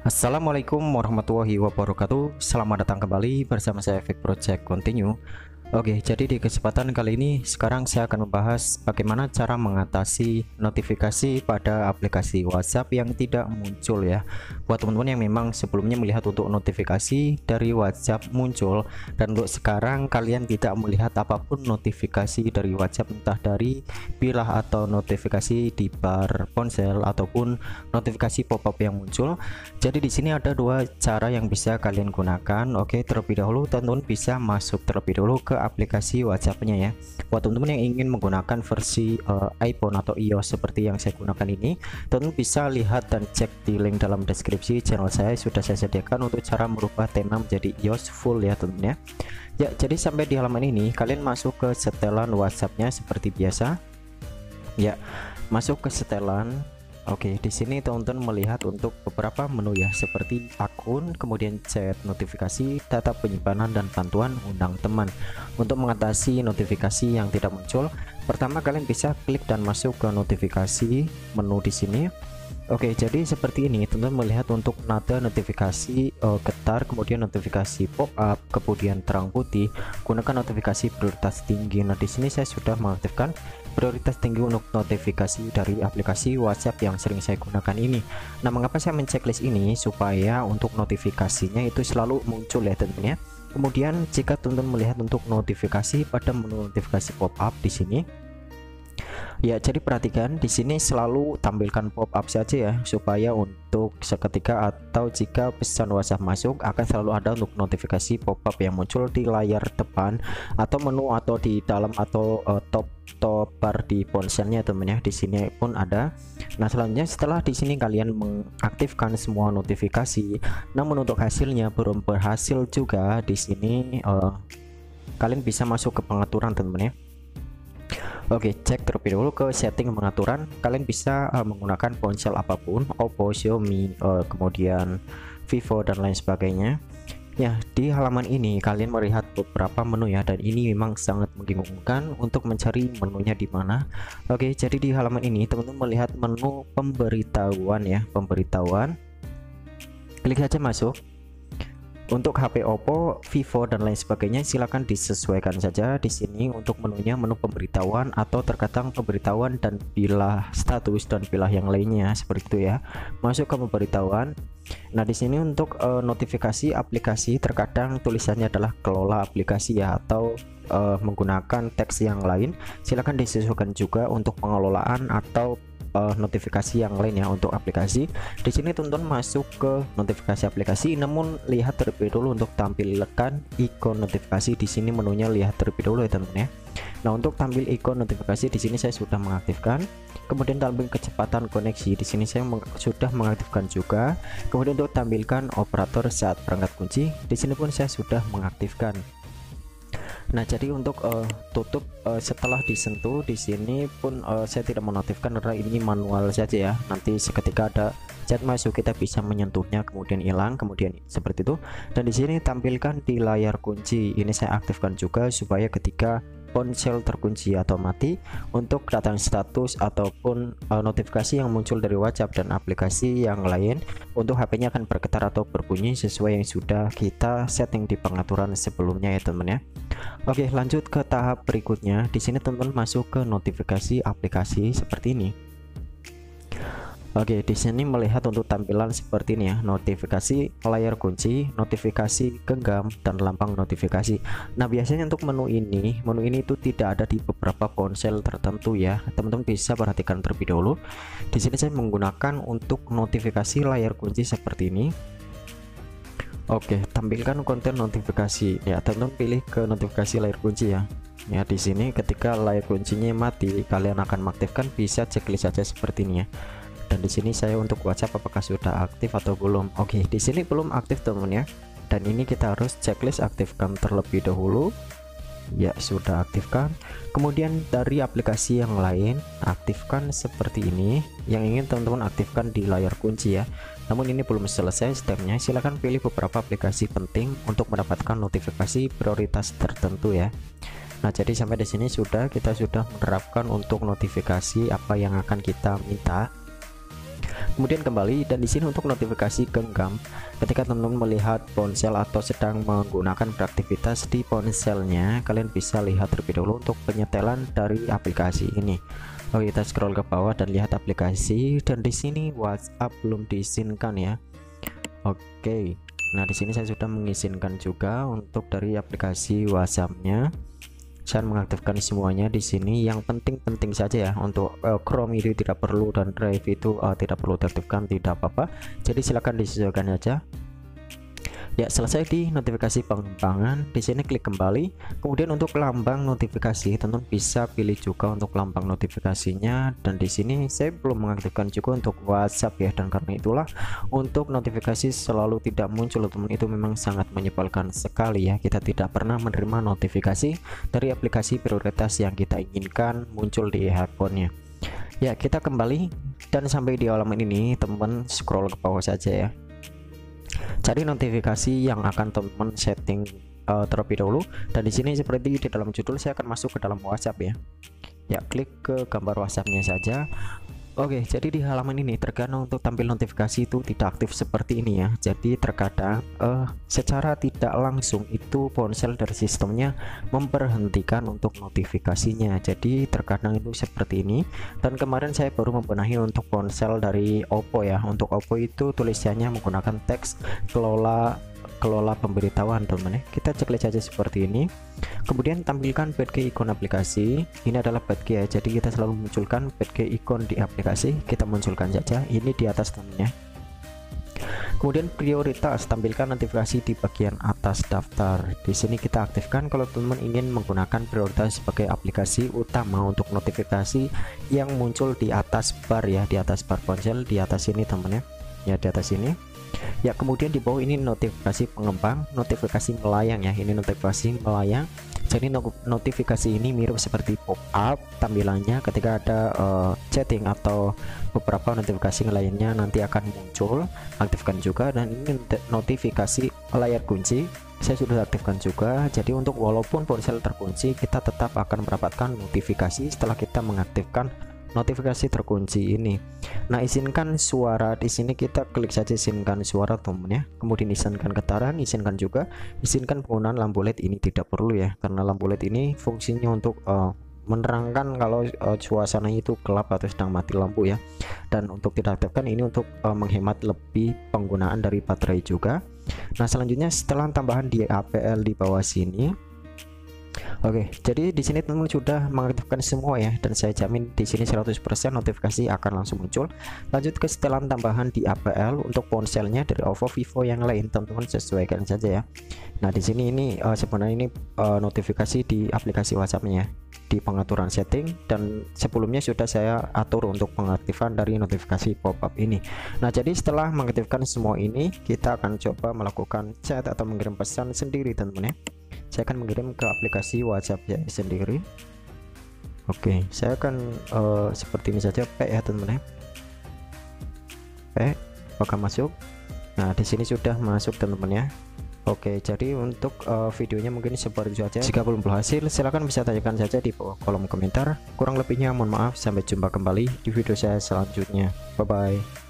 Assalamualaikum warahmatullahi wabarakatuh. Selamat datang kembali bersama saya Efek Project Continue. Oke, jadi di kesempatan kali ini sekarang saya akan membahas bagaimana cara mengatasi notifikasi pada aplikasi WhatsApp yang tidak muncul ya. Buat teman-teman yang memang sebelumnya melihat untuk notifikasi dari WhatsApp muncul, dan untuk sekarang kalian tidak melihat apapun notifikasi dari WhatsApp, entah dari pilah atau notifikasi di bar ponsel ataupun notifikasi pop-up yang muncul. Jadi di sini ada dua cara yang bisa kalian gunakan. Oke, terlebih dahulu teman-teman bisa masuk terlebih dahulu ke aplikasi WhatsApp-nya ya. Buat teman-teman yang ingin menggunakan versi iPhone atau iOS seperti yang saya gunakan ini, teman-teman bisa lihat dan cek di link dalam deskripsi channel saya. Sudah saya sediakan untuk cara merubah tema menjadi iOS full ya teman-teman ya. Ya, jadi sampai di halaman ini kalian masuk ke setelan WhatsApp-nya seperti biasa. Ya, masuk ke setelan. Oke, di sini teman-teman melihat untuk beberapa menu ya, seperti akun, kemudian chat, notifikasi, data penyimpanan, dan bantuan undang teman. Untuk mengatasi notifikasi yang tidak muncul, pertama kalian bisa klik dan masuk ke notifikasi menu di sini. Oke, jadi seperti ini teman-teman melihat untuk nada notifikasi getar, kemudian notifikasi pop-up, kemudian terang putih, gunakan notifikasi prioritas tinggi. Nah, di sini saya sudah mengaktifkan prioritas tinggi untuk notifikasi dari aplikasi WhatsApp yang sering saya gunakan ini. Nah, mengapa saya menceklis ini? Supaya untuk notifikasinya itu selalu muncul ya tentunya. Kemudian jika teman-teman melihat untuk notifikasi pada menu notifikasi pop-up di sini, ya, jadi perhatikan di sini selalu tampilkan pop-up saja ya, supaya untuk seketika atau jika pesan WhatsApp masuk akan selalu ada untuk notifikasi pop-up yang muncul di layar depan atau menu atau di dalam atau top bar di ponselnya teman ya. Di sini pun ada. Nah, selanjutnya setelah di sini kalian mengaktifkan semua notifikasi, namun untuk hasilnya belum berhasil juga, di sini kalian bisa masuk ke pengaturan teman ya. Oke, cek terlebih dahulu ke setting pengaturan. Kalian bisa menggunakan ponsel apapun, Oppo, Xiaomi, kemudian Vivo dan lain sebagainya. Ya, di halaman ini kalian melihat beberapa menu ya, dan ini memang sangat membingungkan untuk mencari menunya di mana. Oke, jadi di halaman ini teman-teman melihat menu pemberitahuan ya, pemberitahuan. Klik saja masuk. Untuk HP Oppo, Vivo dan lain sebagainya silahkan disesuaikan saja di sini untuk menunya, menu pemberitahuan atau terkadang pemberitahuan dan pilah status dan pilah yang lainnya seperti itu ya. Masuk ke pemberitahuan. Nah, di sini untuk notifikasi aplikasi terkadang tulisannya adalah kelola aplikasi ya, atau menggunakan teks yang lain. Silahkan disesuaikan juga untuk pengelolaan atau notifikasi yang lain ya untuk aplikasi. Di sini teman-teman masuk ke notifikasi aplikasi, namun lihat terlebih dulu untuk tampilkan ikon notifikasi. Di sini menunya lihat terlebih dulu ya teman-teman ya. Nah, untuk tampil ikon notifikasi di sini saya sudah mengaktifkan. Kemudian tampil kecepatan koneksi di sini saya sudah mengaktifkan juga. Kemudian untuk tampilkan operator saat perangkat kunci di sini pun saya sudah mengaktifkan. Nah, jadi untuk tutup setelah disentuh di sini pun saya tidak menaktifkan karena ini manual saja ya. Nanti seketika ada chat masuk kita bisa menyentuhnya kemudian hilang, kemudian seperti itu. Dan di sini tampilkan di layar kunci ini saya aktifkan juga supaya ketika ponsel terkunci atau mati, untuk datang status ataupun notifikasi yang muncul dari WhatsApp dan aplikasi yang lain untuk HP-nya akan bergetar atau berbunyi sesuai yang sudah kita setting di pengaturan sebelumnya ya teman ya. Oke, lanjut ke tahap berikutnya. Di sini teman-teman masuk ke notifikasi aplikasi seperti ini. Oke, di sini melihat untuk tampilan seperti ini ya, notifikasi, layar kunci, notifikasi genggam, dan lambang notifikasi. Nah, biasanya untuk menu ini itu tidak ada di beberapa ponsel tertentu ya. Teman-teman bisa perhatikan terlebih dahulu. Di sini saya menggunakan untuk notifikasi layar kunci seperti ini. Oke, tampilkan konten notifikasi ya, teman-teman pilih ke notifikasi layar kunci ya. Ya, di sini ketika layar kuncinya mati, kalian akan mengaktifkan, bisa checklist saja seperti ini ya. Dan di sini saya untuk WhatsApp apakah sudah aktif atau belum. Oke, di sini belum aktif teman ya. Dan ini kita harus checklist aktifkan terlebih dahulu. Ya, sudah aktifkan. Kemudian dari aplikasi yang lain aktifkan seperti ini. Yang ingin teman-teman aktifkan di layar kunci ya. Namun ini belum selesai stepnya. Silahkan pilih beberapa aplikasi penting untuk mendapatkan notifikasi prioritas tertentu ya. Nah, jadi sampai di sini kita sudah menerapkan untuk notifikasi apa yang akan kita minta. Kemudian kembali, dan di sini untuk notifikasi genggam, ketika teman-teman melihat ponsel atau sedang menggunakan beraktivitas di ponselnya, kalian bisa lihat terlebih dahulu untuk penyetelan dari aplikasi ini. Oke, kita scroll ke bawah dan lihat aplikasi, dan di sini WhatsApp belum diizinkan ya. Oke, nah di sini saya sudah mengizinkan juga untuk dari aplikasi WhatsApp-nya. Saya mengaktifkan semuanya di sini. Yang penting-penting saja ya, untuk Chrome itu tidak perlu dan Drive itu tidak perlu diaktifkan, tidak apa-apa. Jadi silakan disesuaikan saja. Ya, selesai di notifikasi pengembangan. Di sini klik kembali. Kemudian untuk lambang notifikasi, teman-teman bisa pilih juga untuk lambang notifikasinya. Dan di sini saya belum mengaktifkan juga untuk WhatsApp ya, dan karena itulah untuk notifikasi selalu tidak muncul, teman. Itu memang sangat menyebalkan sekali ya. Kita tidak pernah menerima notifikasi dari aplikasi prioritas yang kita inginkan muncul di handphonenya. Ya, kita kembali dan sampai di halaman ini, teman scroll ke bawah saja ya. Cari notifikasi yang akan teman setting terlebih dahulu, dan di sini seperti di dalam judul saya akan masuk ke dalam WhatsApp ya. Ya, klik ke gambar WhatsAppnya saja. Oke, jadi di halaman ini terkadang untuk tampil notifikasi itu tidak aktif seperti ini ya. Jadi terkadang secara tidak langsung itu ponsel dari sistemnya memberhentikan untuk notifikasinya. Jadi terkadang itu seperti ini. Dan kemarin saya baru membenahi untuk ponsel dari Oppo ya. Untuk Oppo itu tulisannya menggunakan teks kelola pemberitahuan, teman-teman ya. Kita cek saja seperti ini. Kemudian tampilkan badge ikon aplikasi. Ini adalah badge ya, jadi kita selalu munculkan badge ikon di aplikasi. Kita munculkan saja ini di atas, teman-teman ya. Kemudian prioritas, tampilkan notifikasi di bagian atas daftar. Di sini kita aktifkan kalau teman-teman ingin menggunakan prioritas sebagai aplikasi utama untuk notifikasi yang muncul di atas bar ya, di atas bar ponsel, di atas ini, teman-teman ya, di atas ini. Ya, kemudian di bawah ini notifikasi pengembang, notifikasi melayang ya. Ini notifikasi melayang. Jadi notifikasi ini mirip seperti pop-up tampilannya ketika ada chatting atau beberapa notifikasi lainnya nanti akan muncul. Aktifkan juga. Dan ini notifikasi layar kunci saya sudah aktifkan juga. Jadi untuk walaupun ponsel terkunci, kita tetap akan mendapatkan notifikasi setelah kita mengaktifkan notifikasi terkunci ini. Nah, izinkan suara, di sini kita klik saja izinkan suara, teman ya. Kemudian izinkan getaran, izinkan juga. Izinkan penggunaan lampu LED, ini tidak perlu ya, karena lampu LED ini fungsinya untuk menerangkan kalau suasana itu gelap atau sedang mati lampu ya. Dan untuk tidak aktifkan ini untuk menghemat lebih penggunaan dari baterai juga. Nah, selanjutnya setelah tambahan di APL di bawah sini. Oke, jadi di sini teman-teman sudah mengaktifkan semua ya, dan saya jamin di sini 100% notifikasi akan langsung muncul. Lanjut ke setelan tambahan di APL untuk ponselnya dari OVO, Vivo yang lain, teman-teman sesuaikan saja ya. Nah, di sini ini sebenarnya ini notifikasi di aplikasi WhatsApp-nya di pengaturan setting, dan sebelumnya sudah saya atur untuk pengaktifan dari notifikasi pop-up ini. Nah, jadi setelah mengaktifkan semua ini, kita akan coba melakukan chat atau mengirim pesan sendiri, teman-teman ya. Saya akan mengirim ke aplikasi WhatsApp ya sendiri. Oke, saya akan seperti ini saja, P ya, teman-teman ya. P, apakah masuk? Nah, di sini sudah masuk, teman-teman ya. Oke, jadi untuk videonya mungkin seperti itu saja. Jika belum berhasil, silahkan bisa tanyakan saja di bawah kolom komentar. Kurang lebihnya mohon maaf. Sampai jumpa kembali di video saya selanjutnya. Bye bye.